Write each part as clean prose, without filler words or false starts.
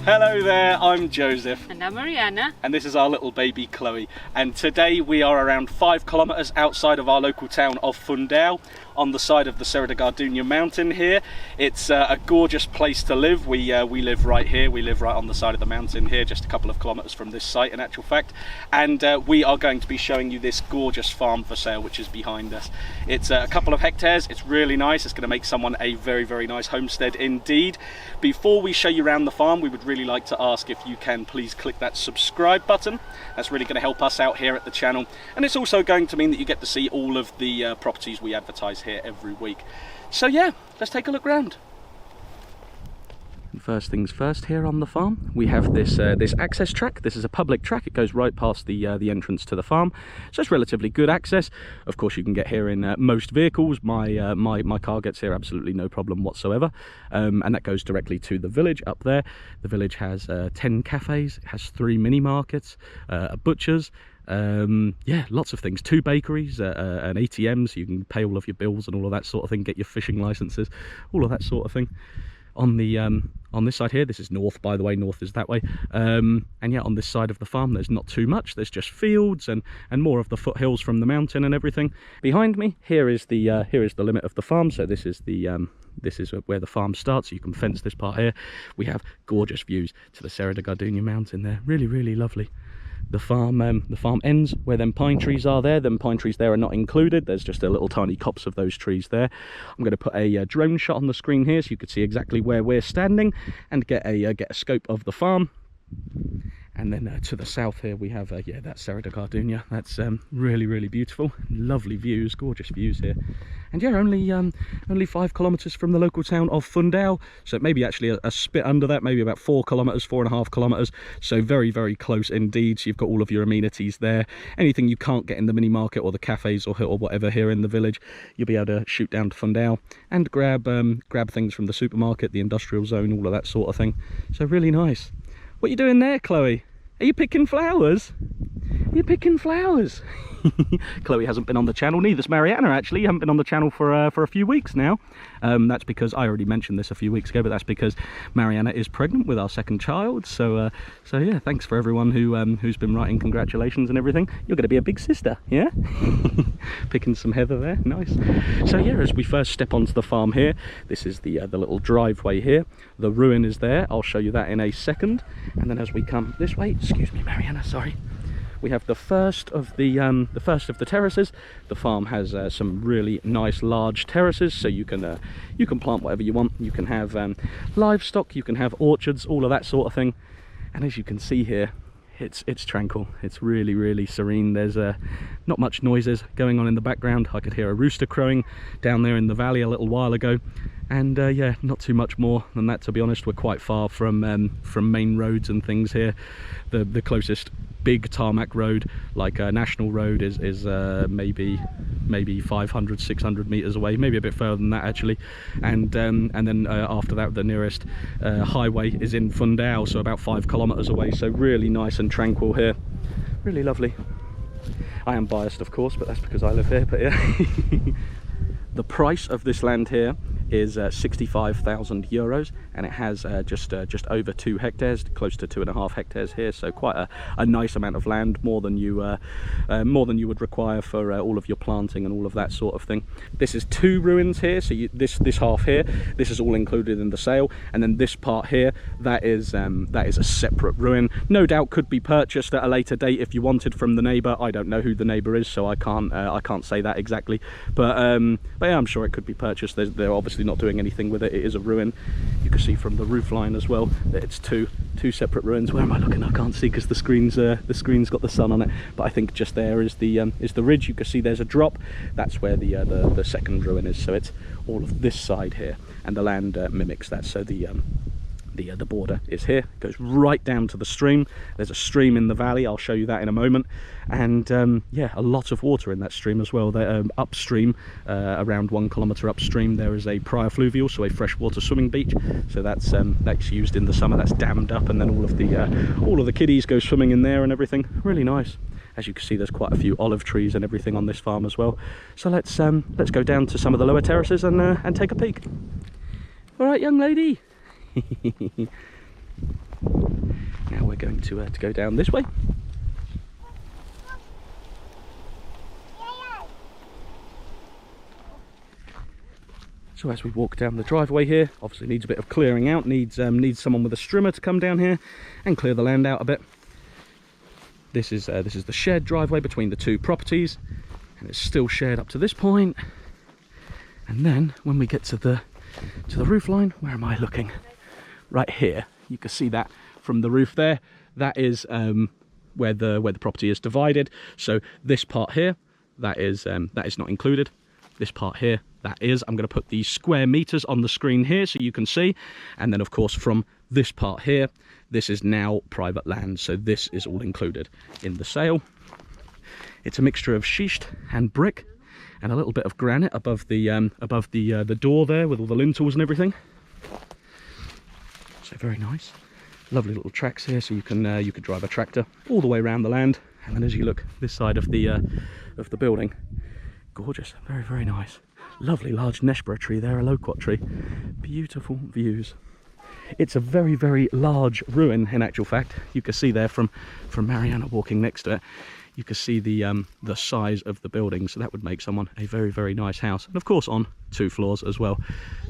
Hello there, I'm Joseph. And I'm Mariana. And this is our little baby Chloe. And today we are around 5 kilometres outside of our local town of Fundão, on the side of the Serra da Gardunha mountain here. It's a gorgeous place to live. We live right here. We live right on the side of the mountain here, just a couple of kilometres from this site in actual fact. And we are going to be showing you this gorgeous farm for sale, which is behind us. It's a couple of hectares. It's really nice. It's going to make someone a very, very nice homestead indeed. Before we show you around the farm, we would really like to ask if you can please click that subscribe button. That's really going to help us out here at the channel. And it's also going to mean that you get to see all of the properties we advertise here every week. So yeah, let's take a look round. First things first, here on the farm we have this access track. This is a public track. It goes right past the entrance to the farm, so it's relatively good access. Of course you can get here in most vehicles. My car gets here absolutely no problem whatsoever, and that goes directly to the village up there. The village has 10 cafes, it has 3 mini markets, a butcher's, yeah, lots of things, 2 bakeries, an ATM, so you can pay all of your bills and all of that sort of thing, get your fishing licenses, all of that sort of thing. On this side here, this is north, by the way, north is that way, and yeah, on this side of the farm there's not too much. There's just fields and more of the foothills from the mountain and everything. Behind me here is the limit of the farm, so this is where the farm starts. So you can fence this part here. We have gorgeous views to the Serra da Gardunha mountain there, really lovely. The farm ends where them pine trees are there. Them pine trees there are not included. There's just a little tiny copse of those trees there. I'm going to put a drone shot on the screen here so you can see exactly where we're standing and get a scope of the farm. And then to the south here we have yeah, that's Serra da Gardunha. That's really beautiful, lovely views, gorgeous views here. And yeah, only 5 kilometres from the local town of Fundão, so maybe actually a spit under that, maybe about 4 kilometres, 4.5 kilometres, so very close indeed. So you've got all of your amenities there. Anything you can't get in the mini market or the cafes or whatever here in the village, you'll be able to shoot down to Fundão and grab things from the supermarket, the industrial zone, all of that sort of thing. So really nice. What are you doing there, Chloe? Are you picking flowers? Are you picking flowers? Chloe hasn't been on the channel, neither's Mariana actually. You haven't been on the channel for a few weeks now. That's because, I already mentioned this a few weeks ago, but that's because Mariana is pregnant with our 2nd child. So yeah, thanks for everyone who's been writing congratulations and everything. You're going to be a big sister, yeah? Picking some heather there, nice. So yeah, as we first step onto the farm here, this is the little driveway here. The ruin is there. I'll show you that in a second. And then as we come this way, excuse me, Mariana, sorry. We have the first of the terraces. The farm has some really nice large terraces, so you can plant whatever you want. You can have livestock, you can have orchards, all of that sort of thing. And as you can see here, it's tranquil. It's really serene. There's not much noises going on in the background. I could hear a rooster crowing down there in the valley a little while ago. And yeah, not too much more than that, to be honest. We're quite far from main roads and things here. The closest big tarmac road, like a national road, is maybe 500-600 meters away, maybe a bit further than that actually. And then after that, the nearest highway is in Fundão, so about 5 kilometers away. So really nice and tranquil here, really lovely. I am biased, of course, but that's because I live here. But yeah. The price of this land here is 65,000 euros, and it has just over 2 hectares, close to 2.5 hectares here, so quite a nice amount of land, more than you would require for all of your planting and all of that sort of thing. This is 2 ruins here, so this half here, this is all included in the sale, and then this part here, that is a separate ruin. No doubt could be purchased at a later date if you wanted from the neighbour. I don't know who the neighbour is, so I can't say that exactly, but yeah, I'm sure it could be purchased. They're obviously not doing anything with it. It is a ruin. You can see from the roof line as well that it's two separate ruins. Where am I looking? I can't see because the screen's got the sun on it, but I think just there is the ridge. You can see there's a drop. That's where the 2nd ruin is. So it's all of this side here, and the land mimics that. So the border is here, it goes right down to the stream. There's a stream in the valley, I'll show you that in a moment. And yeah, a lot of water in that stream as well. There, upstream, around 1 kilometre upstream, there is a prior fluvial, so a freshwater swimming beach. So that's used in the summer. That's dammed up, and then all of the kiddies go swimming in there and everything. Really nice. As you can see, there's quite a few olive trees and everything on this farm as well. So let's go down to some of the lower terraces and take a peek. All right, young lady. Now we're going to go down this way. So as we walk down the driveway here, obviously needs a bit of clearing out, needs someone with a strimmer to come down here and clear the land out a bit. This is the shared driveway between the two properties, and it's still shared up to this point. And then when we get to the roof line, where am I looking? Right here, you can see that from the roof there. That is where the property is divided. So this part here, that is not included. This part here, that is. I'm going to put the square meters on the screen here so you can see. And then of course from this part here, this is now private land, so this is all included in the sale. It's a mixture of schist and brick and a little bit of granite above the door there with all the lintels and everything. So very nice. Lovely little tracks here, so you could drive a tractor all the way around the land. And then as you look this side of the building, gorgeous, very, very nice. Lovely large neshbra tree there, a loquat tree. Beautiful views. It's a very, very large ruin in actual fact. You can see there from Mariana walking next to it. You can see the size of the building, so that would make someone a very, very nice house. And of course on 2 floors as well.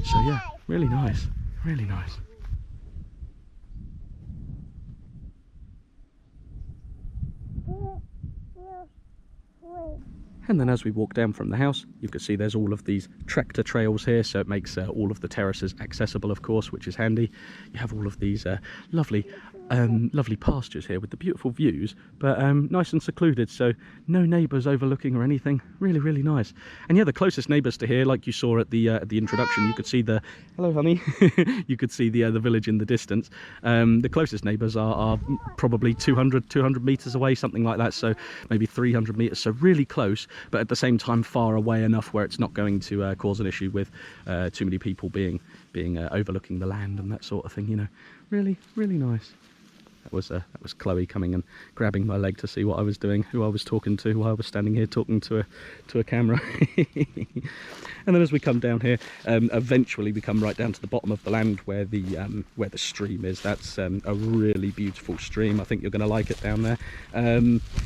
So yeah, really nice, really nice. And then as we walk down from the house, you can see there's all of these tractor trails here, so it makes all of the terraces accessible, of course, which is handy. You have all of these lovely pastures here with the beautiful views, but nice and secluded, so no neighbours overlooking or anything. Really, really nice. And yeah, the closest neighbours to here, like you saw at the introduction, you could see the hello honey you could see the village in the distance. The closest neighbours are probably 200 meters away, something like that, so maybe 300 meters, so really close, but at the same time far away enough where it's not going to cause an issue with too many people being overlooking the land and that sort of thing, you know. Really, really nice. That was Chloe coming and grabbing my leg to see what I was doing, who I was talking to while I was standing here talking to a camera. And then as we come down here, eventually we come right down to the bottom of the land where the stream is. That's a really beautiful stream. I think you're going to like it down there.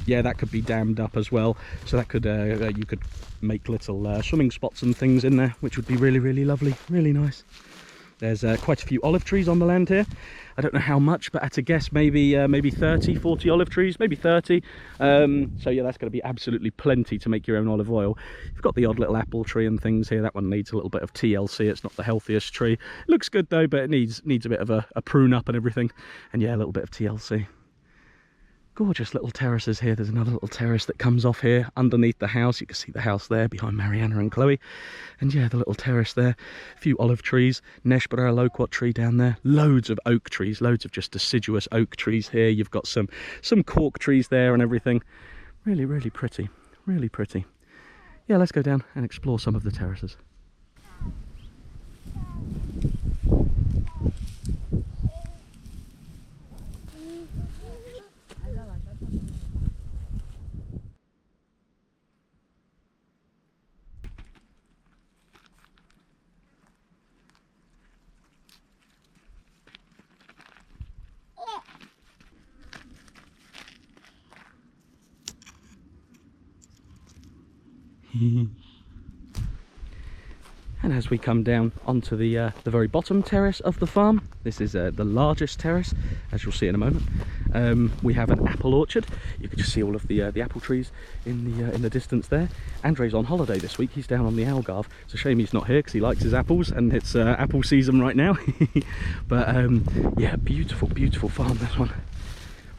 Yeah, that could be dammed up as well, so that could you could make little swimming spots and things in there, which would be really, really lovely, really nice. There's quite a few olive trees on the land here. I don't know how much, but at a guess, maybe 30, 40 olive trees, maybe 30. So yeah, that's going to be absolutely plenty to make your own olive oil. You've got the odd little apple tree and things here. That one needs a little bit of TLC. It's not the healthiest tree. It looks good though, but it needs a bit of a prune up and everything. And yeah, a little bit of TLC. Gorgeous little terraces here. There's another little terrace that comes off here underneath the house. You can see the house there behind Mariana and Chloe. And yeah, the little terrace there. A few olive trees. Neshbara loquat tree down there. Loads of oak trees. Loads of just deciduous oak trees here. You've got some cork trees there and everything. Really, really pretty. Really pretty. Yeah, let's go down and explore some of the terraces. And as we come down onto the very bottom terrace of the farm, this is the largest terrace, as you'll see in a moment. We have an apple orchard. You can just see all of the apple trees in the distance there. Andre's on holiday this week. He's down on the Algarve. It's a shame he's not here because he likes his apples, and it's apple season right now. But yeah, beautiful, beautiful farm, this one.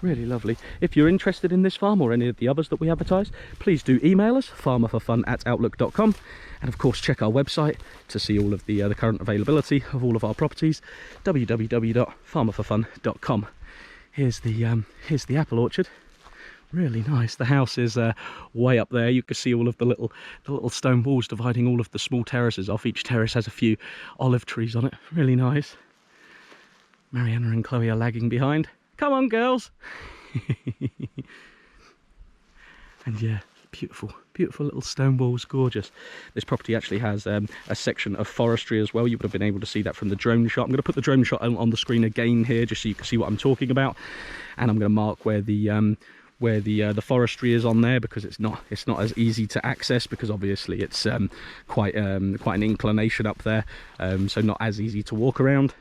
Really lovely. If you're interested in this farm or any of the others that we advertise, please do email us, farmerforfun@outlook.com, and of course check our website to see all of the current availability of all of our properties, www.farmerforfun.com. Here's the apple orchard. Really nice. The house is way up there. You can see all of the little stone walls dividing all of the small terraces off. Each terrace has a few olive trees on it. Really nice. Mariana and Chloe are lagging behind. Come on, girls. And yeah, Beautiful, beautiful little stone walls, gorgeous. This property actually has a section of forestry as well. You would have been able to see that from the drone shot. I'm going to put the drone shot on the screen again here, just so you can see what I'm talking about. And I'm going to mark where the forestry is on there, because it's not as easy to access, because obviously it's quite an inclination up there, so not as easy to walk around.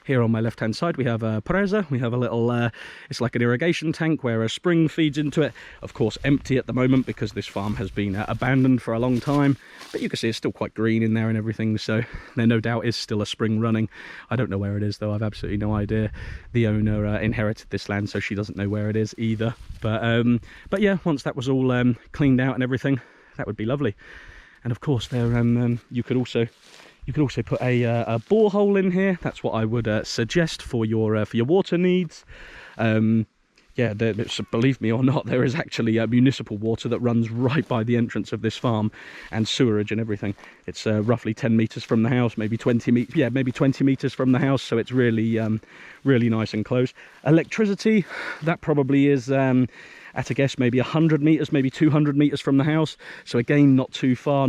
Here on my left hand side we have a presa. We have a little it's like an irrigation tank where a spring feeds into it. Of course empty at the moment because this farm has been abandoned for a long time, but you can see it's still quite green in there and everything, so there no doubt is still a spring running. I don't know where it is though, I've absolutely no idea. The owner inherited this land, so she doesn't know where it is either, but yeah, once that was all cleaned out and everything, that would be lovely. And of course there you could also put a borehole in here. That's what I would suggest for your water needs. Yeah, believe me or not, there is actually municipal water that runs right by the entrance of this farm, and sewerage and everything. It's roughly 10 meters from the house, maybe 20 meters. Yeah, maybe 20 meters from the house. So it's really, really nice and close. Electricity, that probably is at a guess maybe 100 meters, maybe 200 meters from the house. So again, not too far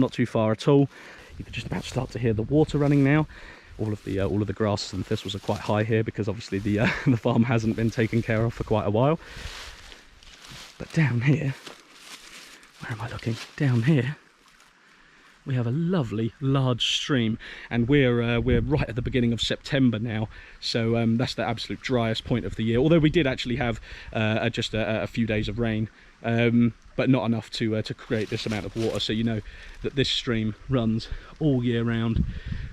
at all. You can just about start to hear the water running now. All of the grasses and thistles are quite high here because obviously the farm hasn't been taken care of for quite a while. But down here, where am I looking? Down here, we have a lovely large stream, and we're right at the beginning of September now, so that's the absolute driest point of the year. Although we did actually have just a few days of rain. But not enough to create this amount of water, so you know that this stream runs all year round,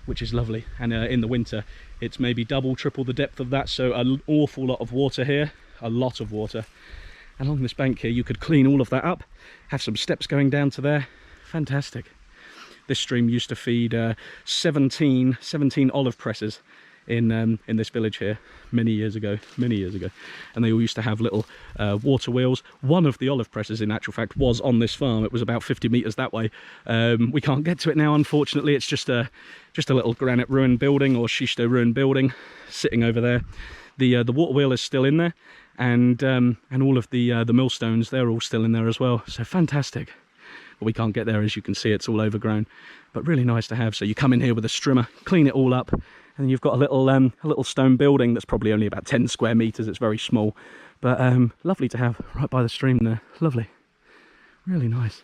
which is lovely. And in the winter it's maybe double, triple the depth of that, so an awful lot of water here, a lot of water. Along this bank here you could clean all of that up, have some steps going down to there. Fantastic. This stream used to feed 17 olive presses in this village here many years ago, and they all used to have little water wheels. One of the olive presses, in actual fact, was on this farm. It was about 50 meters that way. We can't get to it now, unfortunately. It's just a little granite ruined building, or schisto ruined building, sitting over there. The water wheel is still in there, and all of the millstones, they're all still in there as well. So fantastic. But we can't get there, as you can see. It's all overgrown, but really nice to have. So you come in here with a strimmer, clean it all up, and then you've got a little stone building that's probably only about 10 square meters. It's very small, but lovely to have right by the stream there. Lovely, really nice.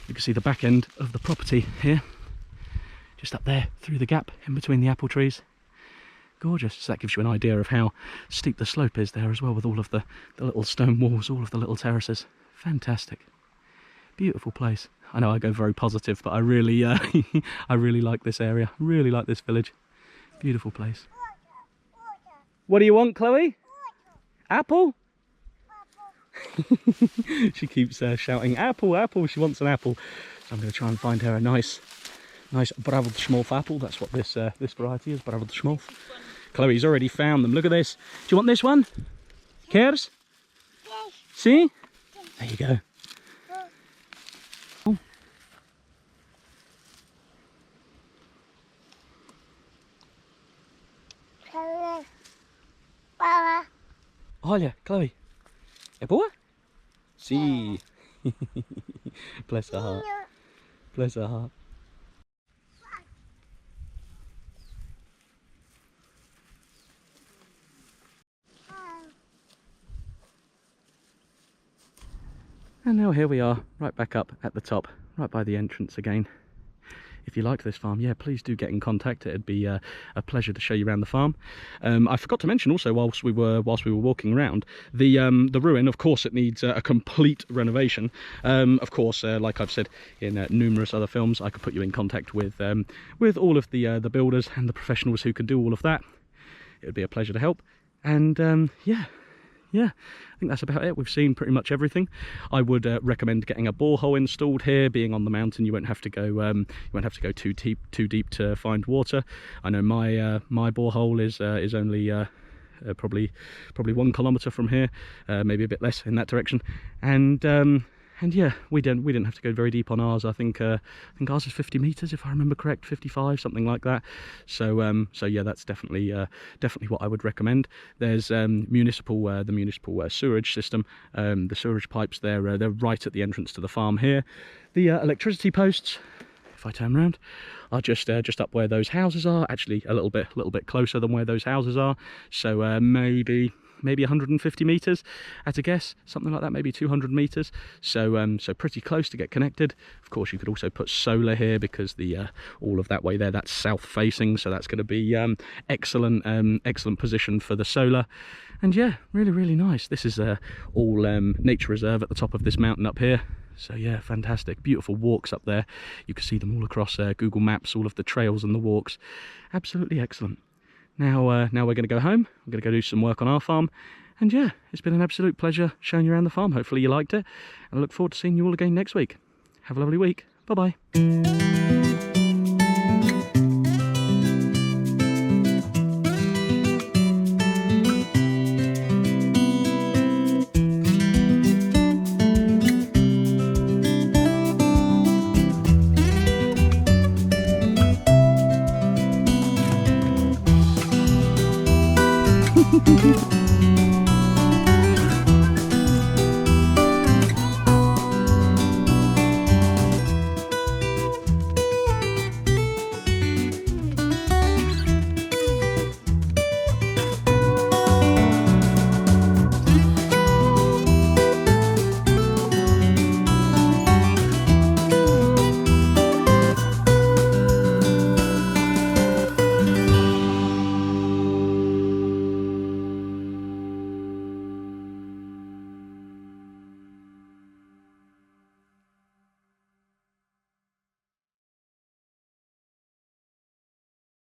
You can see the back end of the property here, just up there through the gap in between the apple trees. Gorgeous. So that gives you an idea of how steep the slope is there as well, with all of the little stone walls, all of the little terraces. Fantastic, beautiful place. I know I go very positive, but I really I really like this area, really like this village. Beautiful place. What do you want, Chloe? Apple? She keeps shouting apple, apple. She wants an apple. So I'm going to try and find her a nice Bravo de Schmolf apple. That's what this variety is, Bravo de Schmolf. Chloe's already found them. Look at this. Do you want this one? Cares? Yes. See? There you go. Olha, Chloe. É boa? Sim. Bless her heart. Bless her heart. And now here we are, right back up at the top, right by the entrance again. If you like this farm, yeah, please do get in contact. It'd be a pleasure to show you around the farm. I forgot to mention also, whilst we were walking around, the ruin. Of course, it needs a complete renovation. Of course, like I've said in numerous other films, I could put you in contact with all of the builders and the professionals who can do all of that. It would be a pleasure to help. And yeah, I think that's about it. We've seen pretty much everything. I would recommend getting a borehole installed here. Being on the mountain, you won't have to go too deep to find water. I know my borehole is only probably 1 kilometer from here, maybe a bit less in that direction. And And yeah, we didn't have to go very deep on ours. I think ours is 50 meters, if I remember correct, 55, something like that. So so yeah, that's definitely what I would recommend. There's the municipal sewerage system. The sewerage pipes, they're right at the entrance to the farm here. The electricity posts, if I turn around, are just up where those houses are. Actually, a little bit closer than where those houses are. So maybe 150 meters at a guess, something like that, maybe 200 meters. So so pretty close to get connected. Of course, you could also put solar here because the all of that way there, that's south facing, so that's going to be excellent position for the solar. And yeah, really nice. This is all nature reserve at the top of this mountain up here. So yeah, fantastic, beautiful walks up there. You can see them all across Google Maps, all of the trails and the walks. Absolutely excellent. Now we're going to go home. I'm going to go do some work on our farm. And yeah, it's been an absolute pleasure showing you around the farm. Hopefully you liked it. And I look forward to seeing you all again next week. Have a lovely week. Bye-bye.